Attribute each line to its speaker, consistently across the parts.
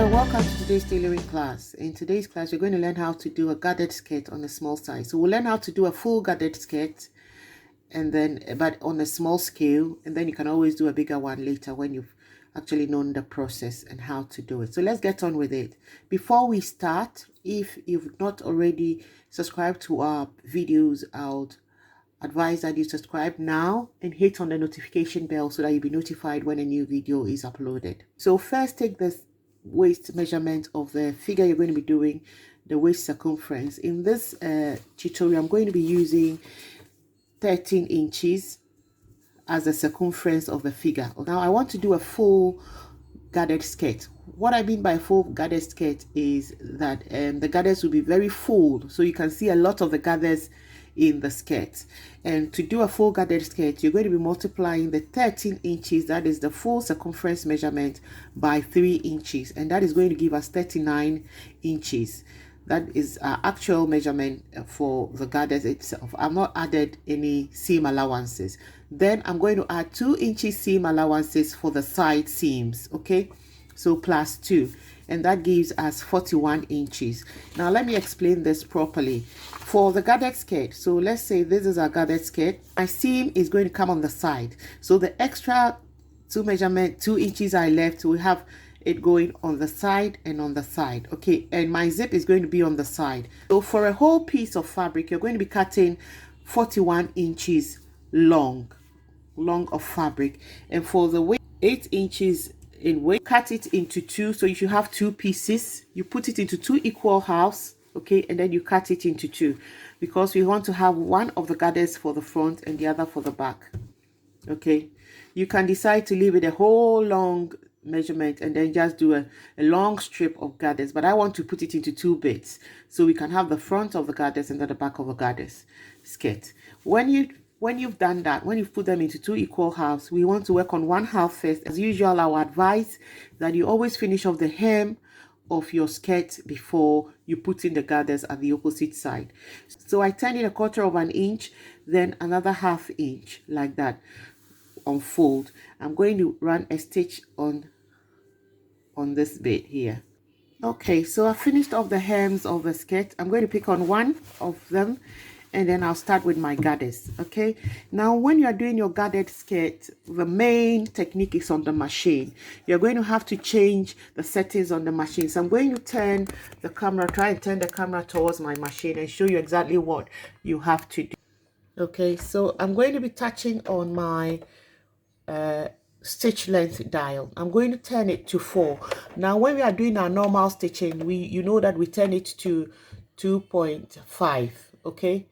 Speaker 1: Hello, welcome to today's tailoring class. In today's class, we're going to learn how to do a gathered skirt on a small size. So we'll learn how to do a full gathered skirt, and then but on a small scale, and then you can always do a bigger one later when you've actually known the process and how to do it. So let's get on with it. Before we start, if you've not already subscribed to our videos, I would advise that you subscribe now and hit on the notification bell so that you'll be notified when a new video is uploaded. So first, take this waist measurement of the figure you're going to be doing, the waist circumference. In this tutorial, I'm going to be using 13 inches as the circumference of the figure. Now I want to do a full gathered skirt. What I mean by full gathered skirt is that the gathers will be very full, so you can see a lot of the gathers in the skirt. And to do a full gathered skirt, you're going to be multiplying the 13 inches, that is the full circumference measurement, by 3 inches, and that is going to give us 39 inches. That is our actual measurement for the gathers itself. I've not added any seam allowances. Then I'm going to add 2 inches seam allowances for the side seams, okay? So plus 2, and that gives us 41 inches. Now let me explain this properly. For the gathered skirt, so let's say this is our gathered skirt. My seam is going to come on the side. So the extra 2 inches I left, we have it going on the side and on the side, okay? And my zip is going to be on the side. So for a whole piece of fabric, you're going to be cutting 41 inches long of fabric. And for the weight, 8 inches in weight, cut it into 2. So if you have 2 pieces, you put it into 2 equal halves, okay, and then you cut it into 2, because we want to have one of the gathers for the front and the other for the back, okay? You can decide to leave it a whole long measurement and then just do a long strip of gathers, but I want to put it into 2 bits so we can have the front of the gathers and then the back of the gathers skirt. When you've done that, when you've put them into 2 equal halves, we want to work on one half first. As usual, I would advise that you always finish off the hem of your skirt before you put in the gathers at the opposite side. So I turn it 1/4 inch, then another 1/2 inch, like that, unfold. I'm going to run a stitch on this bit here. Okay, so I finished off the hems of the skirt. I'm going to pick on one of them, and then I'll start with my gathers. Okay, now when you are doing your gathered skirt, the main technique is on the machine. You're going to have to change the settings on the machine. So I'm going to try and turn the camera towards my machine and show you exactly what you have to do. Okay, so I'm going to be touching on my stitch length dial. I'm going to turn it to 4. Now when we are doing our normal stitching, you know that we turn it to 2.5, okay?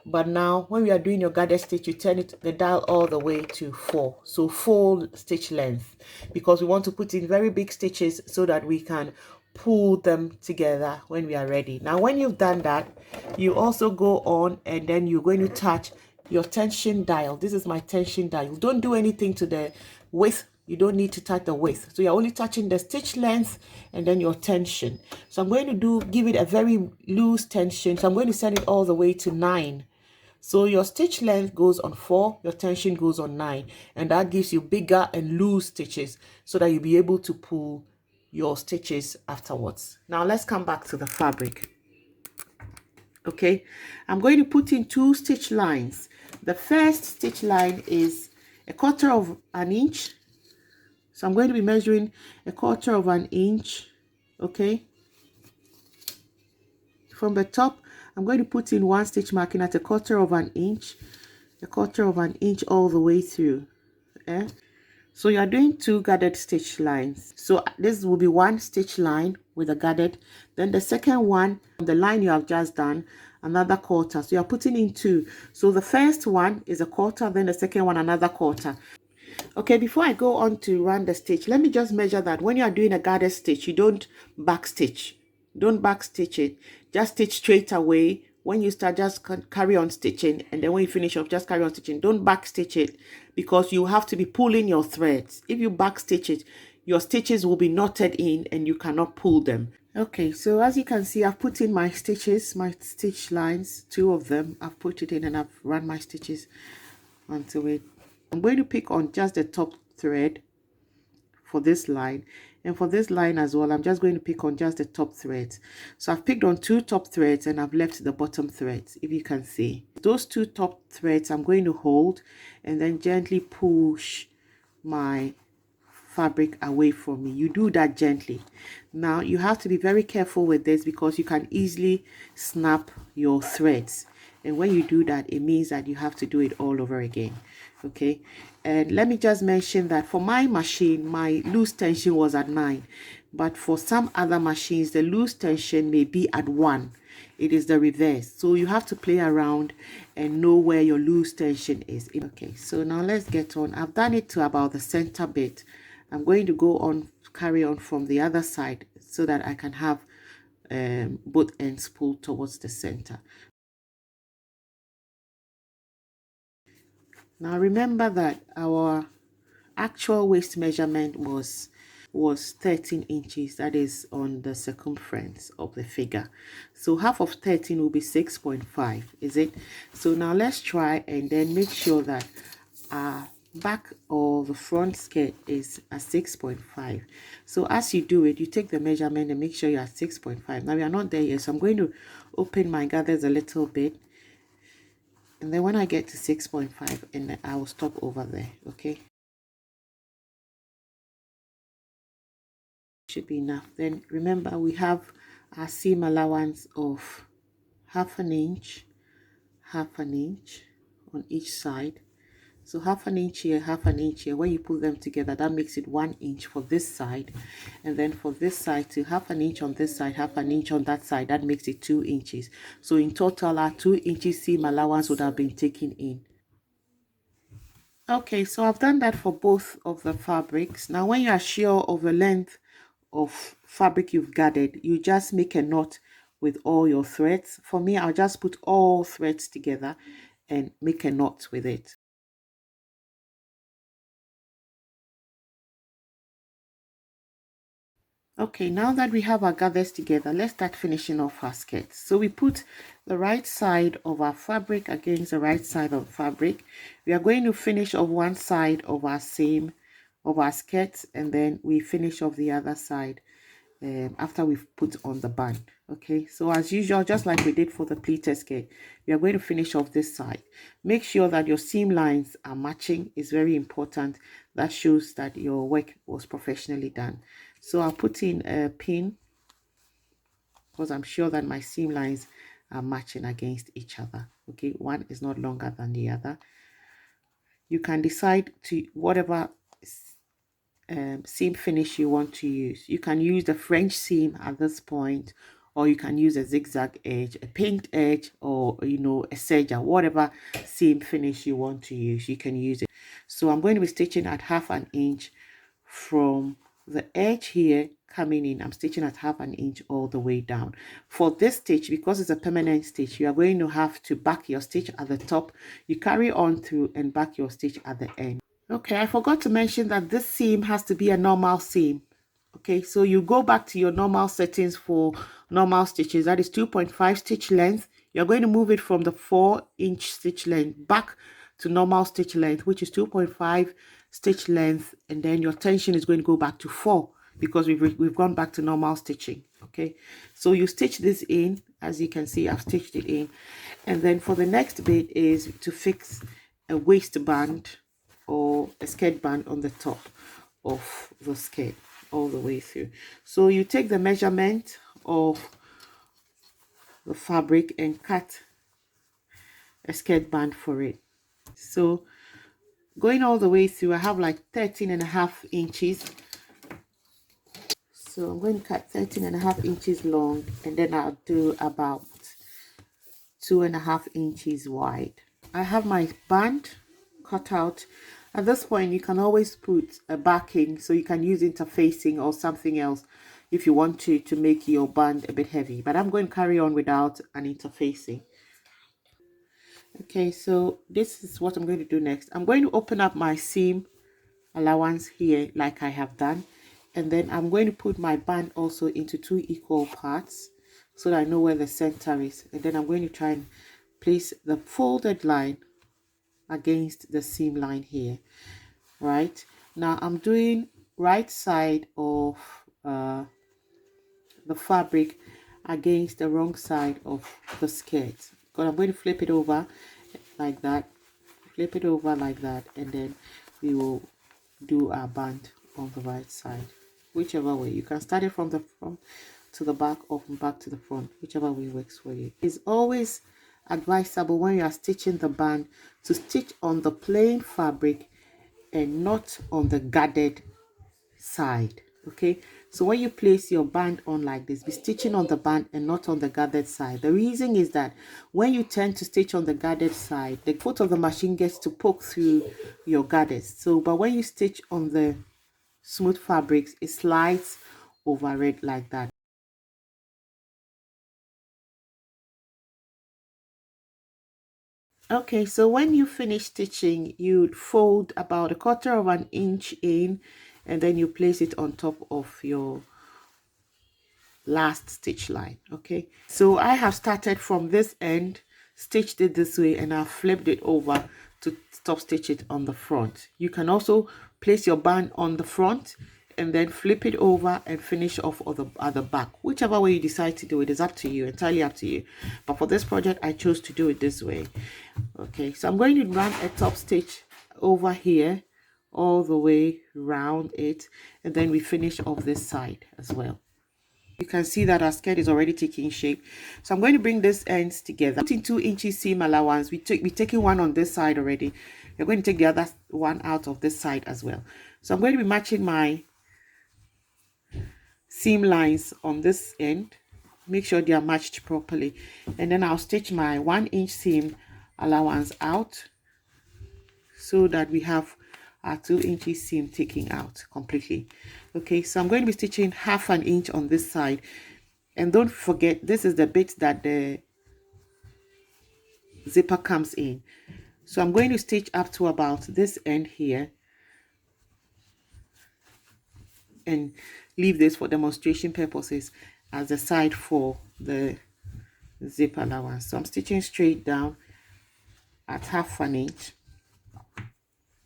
Speaker 1: But now when we are doing your gathered stitch, you turn the dial all the way to 4, so full stitch length, because we want to put in very big stitches so that we can pull them together when we are ready. Now when you've done that, you also go on and then you're going to touch your tension dial. This is my tension dial. Don't do anything to the width. You don't need to touch the width. So you're only touching the stitch length and then your tension. So I'm going to give it a very loose tension. So I'm going to send it all the way to 9. So your stitch length goes on 4, your tension goes on 9, and that gives you bigger and loose stitches so that you'll be able to pull your stitches afterwards. Now let's come back to the fabric. Okay, I'm going to put in 2 stitch lines. The first stitch line is 1/4 inch. So I'm going to be measuring 1/4 inch, okay? From the top, I'm going to put in 1 stitch marking at 1/4 inch, 1/4 inch all the way through. Eh? So you are doing 2 gathered stitch lines. So this will be 1 stitch line with a gathered. Then the second one, the line you have just done, another 1/4. So you are putting in 2. So the first one is 1/4, then the second one another 1/4. Okay, before I go on to run the stitch, let me just measure that when you are doing a gathered stitch, you don't back stitch. Don't back stitch it. Just stitch straight away. When you start, just carry on stitching, and then when you finish up, just carry on stitching. Don't back stitch it, because you have to be pulling your threads. If you back stitch it, your stitches will be knotted in and you cannot pull them. Okay, so as you can see, I've put in my stitches, my stitch lines, 2 of them. I've put it in and I've run my stitches onto it. I'm going to pick on just the top thread for this line, And for this line as well, I'm just going to pick on just the top threads. So I've picked on 2 top threads and I've left the bottom threads, if you can see. Those 2 top threads I'm going to hold and then gently push my fabric away from me. You do that gently. Now you have to be very careful with this because you can easily snap your threads, and when you do that, it means that you have to do it all over again. Okay, and let me just mention that for my machine, my loose tension was at 9, but for some other machines the loose tension may be at 1. It is the reverse, so you have to play around and know where your loose tension is. Okay, so now let's get on. I've done it to about the center bit. I'm going to go on, carry on from the other side so that I can have both ends pulled towards the center. Now remember that our actual waist measurement was 13 inches. That is on the circumference of the figure. So half of 13 will be 6.5, is it? So now let's try and then make sure that our back or the front skirt is at 6.5. So as you do it, you take the measurement and make sure you're at 6.5. Now we are not there yet, so I'm going to open my gathers a little bit, and then when I get to 6.5, and I will stop over there. Okay, should be enough. Then remember, we have our seam allowance of half an inch on each side. So half an inch here, half an inch here. When you put them together, that makes it 1 inch for this side, and then for this side to half an inch on this side, half an inch on that side, that makes it 2 inches. So in total, our 2 inches seam allowance would have been taken in. Okay, so I've done that for both of the fabrics. Now when you are sure of the length of fabric you've gathered, you just make a knot with all your threads. For me, I'll just put all threads together and make a knot with it. Okay, now that we have our gathers together, let's start finishing off our skirt. So we put the right side of our fabric against the right side of the fabric. We are going to finish off one side of our seam of our skirt, and then we finish off the other side after we've put on the band. Okay, so as usual, just like we did for the pleated skirt, we are going to finish off this side. Make sure that your seam lines are matching. It's very important. That shows that your work was professionally done. So I'll put in a pin because I'm sure that my seam lines are matching against each other. Okay, one is not longer than the other. You can decide to whatever seam finish you want to use. You can use the French seam at this point, or you can use a zigzag edge, a paint edge, or a serger, whatever seam finish you want to use, you can use it. So I'm going to be stitching at half an inch from the edge here coming in. I'm stitching at half an inch all the way down. For this stitch, because it's a permanent stitch, you are going to have to back your stitch at the top. You carry on through and back your stitch at the end. Okay, I forgot to mention that this seam has to be a normal seam. Okay, so you go back to your normal settings for normal stitches. That is 2.5 stitch length. You're going to move it from the 4-inch stitch length back to normal stitch length, which is 2.5 stitch length, and then your tension is going to go back to 4 because we've gone back to normal stitching. Okay, so you stitch this in. As you can see, I've stitched it in, and then for the next bit is to fix a waistband or a skirt band on the top of the skirt all the way through. So you take the measurement of the fabric and cut a skirt band for it. So going all the way through, I have like 13.5 inches. So I'm going to cut 13.5 inches long, and then I'll do about 2.5 inches wide. I have my band cut out. At this point, you can always put a backing, so you can use interfacing or something else if you want to make your band a bit heavy. But I'm going to carry on without an interfacing. Okay, so this is what I'm going to do next. I'm going to open up my seam allowance here like I have done, and then I'm going to put my band also into 2 equal parts so that I know where the center is, and then I'm going to try and place the folded line against the seam line here. Right now I'm doing right side of the fabric against the wrong side of the skirt. Because I'm going to flip it over like that, flip it over like that, and then we will do our band on the right side. Whichever way, you can start it from the front to the back or from back to the front, whichever way works for you. It's always advisable when you are stitching the band to stitch on the plain fabric and not on the gathered side. Okay, so when you place your band on like this, be stitching on the band and not on the gathered side. The reason is that when you tend to stitch on the gathered side, the foot of the machine gets to poke through your gathers. So but when you stitch on the smooth fabrics, it slides over it like that. Okay, so when you finish stitching, you'd fold about 1/4 inch in, and then you place it on top of your last stitch line. Okay, so I have started from this end, stitched it this way, and I've flipped it over to stop stitch it on the front. You can also place your band on the front and then flip it over and finish off at the back. Whichever way you decide to do it is up to you, entirely up to you. But for this project, I chose to do it this way. Okay, so I'm going to run a top stitch over here all the way around it, and then we finish off this side as well. You can see that our skirt is already taking shape. So I'm going to bring these ends together. Putting 2 inches seam allowance. We're taking one on this side already. We're going to take the other one out of this side as well. So I'm going to be matching my seam lines on this end. Make sure they are matched properly. And then I'll stitch my 1 inch seam allowance out so that we have our 2 inches seam taking out completely. Okay, so I'm going to be stitching 1/2 inch on this side, and don't forget this is the bit that the zipper comes in. So I'm going to stitch up to about this end here and leave this for demonstration purposes as the side for the zip allowance. So I'm stitching straight down at 1/2 inch.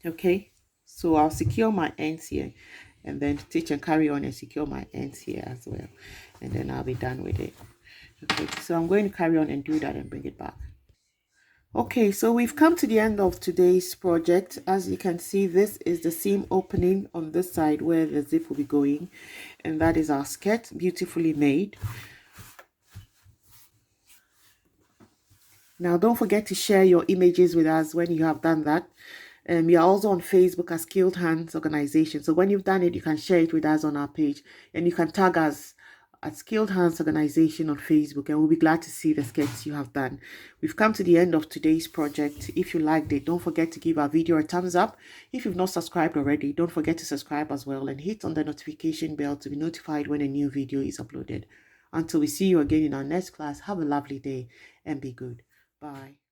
Speaker 1: Okay, so I'll secure my ends here and then stitch and carry on and secure my ends here as well, and then I'll be done with it. Okay, so I'm going to carry on and do that and bring it back. Okay, so we've come to the end of today's project. As you can see, this is the seam opening on this side where the zip will be going, and that is our skirt, beautifully made. Now, don't forget to share your images with us when you have done that. We are also on Facebook as Skilled Hands Organization. So when you've done it, you can share it with us on our page, and you can tag us at Skilled Hands Organization on Facebook, and we'll be glad to see the sketches you have done. We've come to the end of today's project. If you liked it, don't forget to give our video a thumbs up. If you've not subscribed already, don't forget to subscribe as well and hit on the notification bell to be notified when a new video is uploaded. Until we see you again in our next class, have a lovely day and be good. Bye.